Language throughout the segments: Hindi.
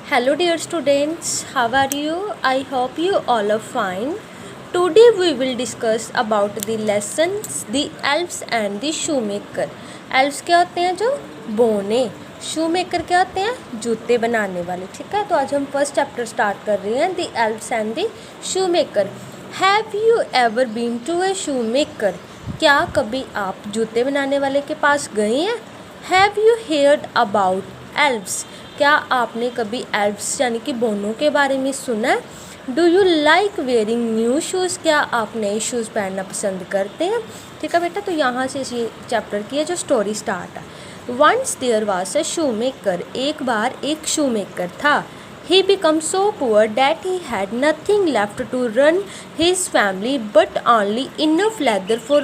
Hello, dear students. How are you? I hope you all are fine. Today we will discuss about the lessons, the elves and the shoemaker. Elves क्या होते हैं? जो बोने. shoemaker क्या होते हैं? जूते बनाने वाले. ठीक है, तो आज हम फर्स्ट चैप्टर स्टार्ट कर रहे हैं, the elves and the shoemaker. Have you ever been to a shoemaker? क्या कभी आप जूते बनाने वाले के पास गए हैं? Have you heard about elves? क्या आपने कभी एल्व्स यानी कि बोनों के बारे में सुना है? Do you like wearing new shoes? क्या आप नए शूज़ पहनना पसंद करते हैं? ठीक है बेटा, तो यहाँ से ये चैप्टर की है जो स्टोरी स्टार्ट है। Once there was a shoe maker, एक बार एक शू मेकर था। He became so poor that he had nothing left to run his family but only enough leather for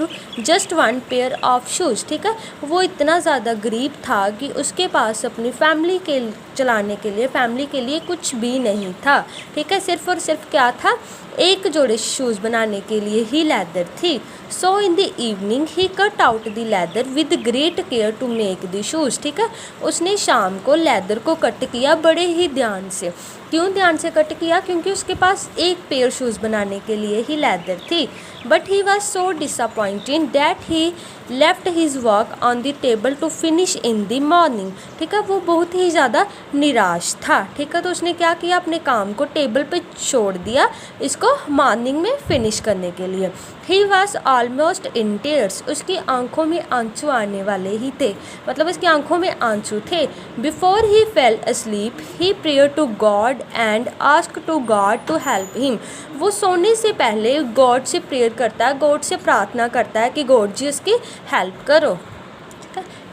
just one pair of shoes। ठीक है, वो इतना ज़्यादा गरीब था कि उसके पास अपनी फैमिली के चलाने के लिए फैमिली के लिए कुछ भी नहीं था। ठीक है, सिर्फ और सिर्फ क्या था, एक जोड़े शूज़ बनाने के लिए ही लेदर थी। So in the evening he cut out the leather with great care to make the shoes. ठीक है, उसने शाम को लेदर को कट किया बड़े ही ध्यान से। क्यों ध्यान से कट किया? क्योंकि उसके पास एक पेयर शूज़ बनाने के लिए ही लेदर थी। But he was so disappointed that he left his work on the table to finish in the morning. ठीक है, वो बहुत ही ज़्यादा निराश था। ठीक है, तो उसने क्या किया, अपने काम को टेबल पे छोड़ दिया इसको मॉर्निंग में फिनिश करने के लिए। He was almost in tears, उसकी आंखों में आंसू आने वाले ही थे, मतलब उसकी आंखों में आंसू थे। Before he fell asleep he prayer to God and ask to God to help him. वो सोने से पहले गॉड से प्रेयर करता है, गॉड से प्रार्थना करता है कि गॉड जी उसकी हेल्प करो।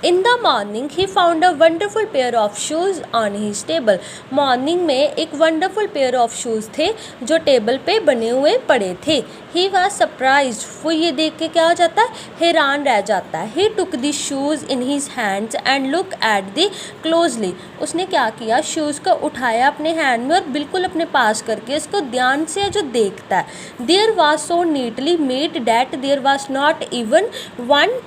इन the morning he found a wonderful pair of shoes on his table. Morning में एक वंडरफुल पेयर ऑफ शूज़ थे जो टेबल पे बने हुए पड़े थे। ही वॉज सरप्राइज्ड, वो ये देख के क्या हो जाता है, हैरान रह जाता है। He took the shoes in his hands and look at the closely. उसने क्या किया, शूज़ को उठाया अपने हैंड में और बिल्कुल अपने पास करके इसको ध्यान से जो देखता है। There was so neatly made that there was not even one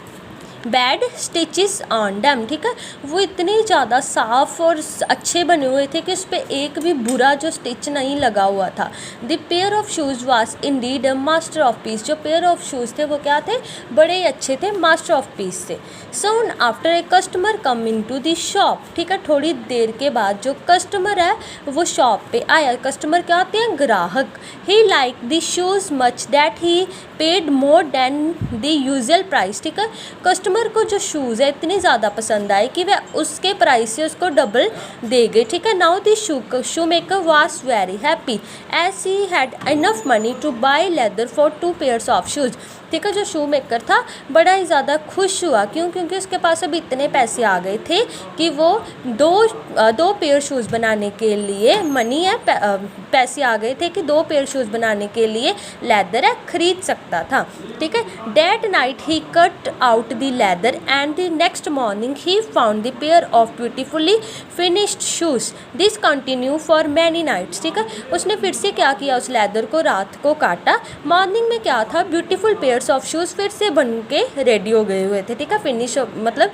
bad stitches on them. ठीक है, वो इतने ज़्यादा साफ़ और अच्छे बने हुए थे कि उस पर एक भी बुरा जो स्टिच नहीं लगा हुआ था। The pair of shoes was indeed a master of piece. जो पेयर ऑफ शूज़ थे वो क्या थे, बड़े अच्छे थे, मास्टर ऑफ पीस थे। Soon after a customer come in to the shop. ठीक है, थोड़ी देर के बाद जो कस्टमर है वो शॉप पे आया। कस्टमर क्या होते हैं, ग्राहक। He like the shoes much that he paid more than the usual price. ठीक है, कस्टमर को जो शूज़ है इतनी ज़्यादा पसंद आए कि वह उसके प्राइस से उसको डबल दे गए। ठीक है, now the shoe maker was very happy as he had enough money to buy leather for 2 pairs of shoes. ठीक है, जो शू मेकर था बड़ा ही ज़्यादा खुश हुआ। क्यों? क्योंकि उसके पास अभी इतने पैसे आ गए थे कि वो दो पेयर शूज़ बनाने के लिए मनी है, पैसे आ गए थे कि 2 पेयर शूज़ बनाने के लिए लेदर है खरीद सकता था। ठीक है, that night he cut out the leather and the next morning he found the pair of beautifully finished shoes. This continue for many nights. ठीक है, उसने फिर से क्या किया, उस लेदर को रात को काटा। मॉर्निंग में क्या था, ब्यूटीफुल पेयर्स ऑफ शूज़ फिर से बन के रेडी हो गए हुए थे। ठीक है, फिनिश मतलब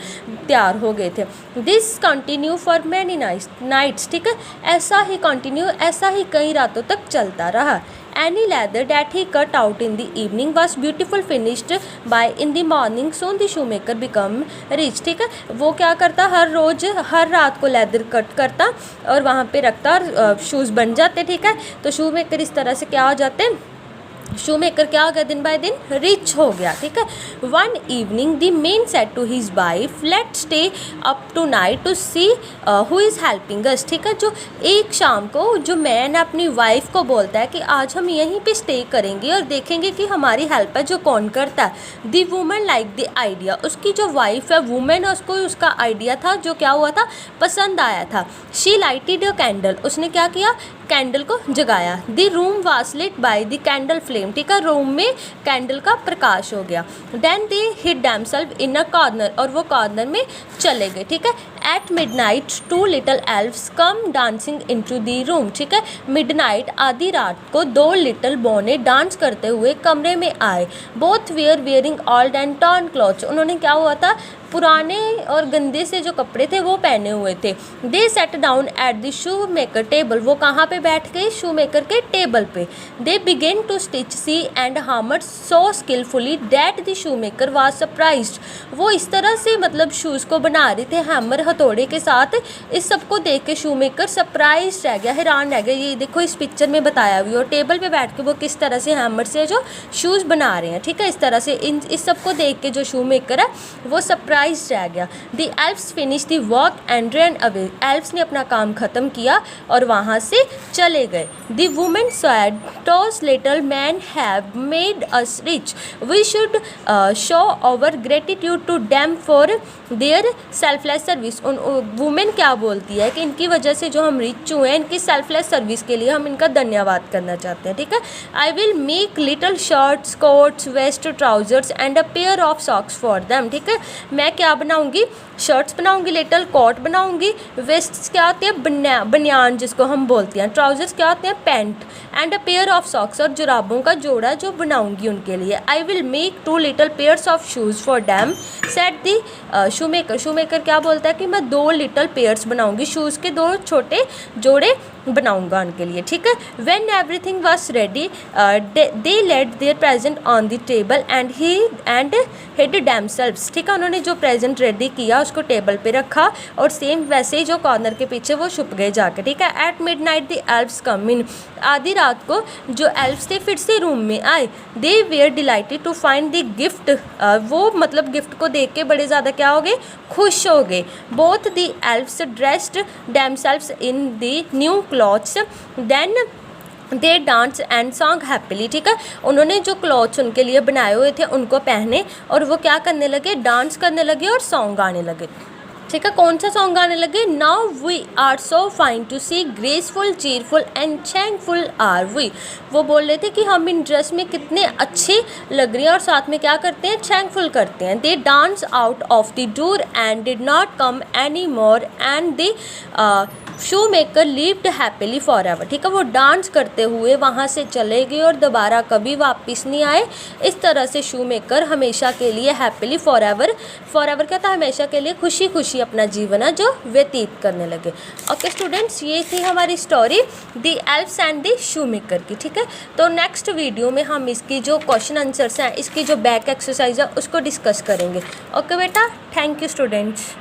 तैयार हो गए थे। This continue for many nights. ठीक है, ऐसा ही कंटिन्यू, ऐसा ही कई रातों तक चलता रहा। Any leather that he cut out in the evening was beautiful finished by in the morning soon the shoemaker become rich। ठीक है, वो क्या करता, हर रोज़ हर रात को लेदर कट करता और वहाँ पे रखता और शूज़ बन जाते। ठीक है, तो शू मेकर इस तरह से क्या हो जाते हैं, शू मेकर क्या हो गया, दिन बाय दिन रिच हो गया। ठीक है, one evening the man said to his wife let's stay up tonight to see who is helping us. ठीक है, जो एक शाम को जो मैन अपनी वाइफ को बोलता है कि आज हम यहीं पे स्टे करेंगे और देखेंगे कि हमारी हेल्प है जो कौन करता है। The woman like the idea, उसकी जो वाइफ है वुमेन, उसको उसका आइडिया था जो क्या हुआ था, पसंद आया था। शी लाइटेड अ कैंडल, उसने क्या किया, कैंडल को जगाया। The room was lit by the candle flame. ठीक है, रूम में कैंडल का प्रकाश हो गया। Then they hid themselves in a corner, और वो कॉर्नर में चले गए। ठीक है, at midnight 2 little elves come dancing into the room. ठीक है, मिडनाइट आधी रात को 2 लिटिल बॉने डांस करते हुए कमरे में आए। Both were wearing old and torn clothes. उन्होंने क्या हुआ था, पुराने और गंदे से जो कपड़े थे वो पहने हुए थे। They sat down at the shoe maker table, वो कहाँ पे बैठ गए, शू मेकर के टेबल पे। They began to stitch sew and hammer so skilfully that the shoe maker was surprised, वो इस तरह से मतलब शूज़ को बना रहे थे हैमर हथौड़े के साथ। इस सब को देख के शू मेकर सरप्राइज रह गया, हैरान रह गया। ये देखो इस पिक्चर में बताया हुआ, और टेबल पे बैठ के वो किस तरह से हैमर से जो शूज़ बना रहे हैं, ठीक है। इस तरह से इस सब को देख के जो शू मेकर है वो सरप्राइज रह गया। The elves finish the work and run away, elves ने अपना काम ख़त्म किया और वहाँ से चले गए। The woman said those little man have made us rich, we should show our gratitude to them for their selfless service. Woman क्या बोलती है कि इनकी वजह से जो हम रिच हुए हैं, इनकी सेल्फलेस सर्विस के लिए हम इनका धन्यवाद करना चाहते हैं, ठीक है। I will make little shirts coats vest trousers and a pair of socks for them, ठीक है। मैं क्या बनाऊंगी, शर्ट्स बनाऊंगी, लिटिल कोट बनाऊंगी, वेस्ट क्या होते हैं बनियान जिसको हम बोलते हैं, ट्राउजर्स क्या होते हैं pant, and a pair of socks और जुराबों का जोड़ा जो बनाऊंगी उनके लिए। आई will make 2 little pairs of shoes for dam set the shoe maker, shoe maker क्या बोलता है कि मैं 2 लिटिल पेयर्स बनाऊंगी, शूज़ के 2 छोटे जोड़े बनाऊंगा उनके लिए, ठीक है। When everything was ready they laid their present on the table and hid themselves, ठीक है। उन्होंने जो प्रेजेंट रेडी किया उसको टेबल पे रखा और सेम वैसे ही जो कॉर्नर के पीछे वो छुप गए जाके, ठीक है। एट मिडनाइट द एल्फ्स कम इन, आधी रात को जो एल्फ्स थे फिर से रूम में आए। They were delighted to find the gift, वो मतलब गिफ्ट को देख के बड़े ज़्यादा क्या हो गए, खुश हो गए। Both the elfs dressed themselves in the new clothes then they dance and song happily, ठीक है। उन्होंने जो क्लॉथ्स उनके लिए बनाए हुए थे उनको पहने और वो क्या करने लगे, डांस करने लगे और सॉन्ग गाने लगे, ठीक है। कौन सा सॉन्ग गाने लगे, now we are so fine to see graceful cheerful and thankful are we, वो बोल रहे थे कि हम इन ड्रेस में कितने अच्छे लग रहे हैं और साथ में क्या करते हैं, थैंकफुल करते हैं। They dance out of the door and did not come any more and the shoe maker lived happily for ever, ठीक है। वो डांस करते हुए वहाँ से चले गए और दोबारा कभी वापस नहीं आए। इस तरह से शू मेकर हमेशा के लिए हैप्पीली फॉर एवर क्या था, हमेशा के लिए खुशी खुशी अपना जीवन है जो व्यतीत करने लगे। ओके स्टूडेंट्स, ये थी हमारी story the elves and the shoe maker की, ठीक है। तो नेक्स्ट वीडियो में हम इसकी जो क्वेश्चन आंसर्स हैं, इसकी जो बैक एक्सरसाइज है उसको डिस्कस करेंगे। ओके बेटा, थैंक यू स्टूडेंट्स।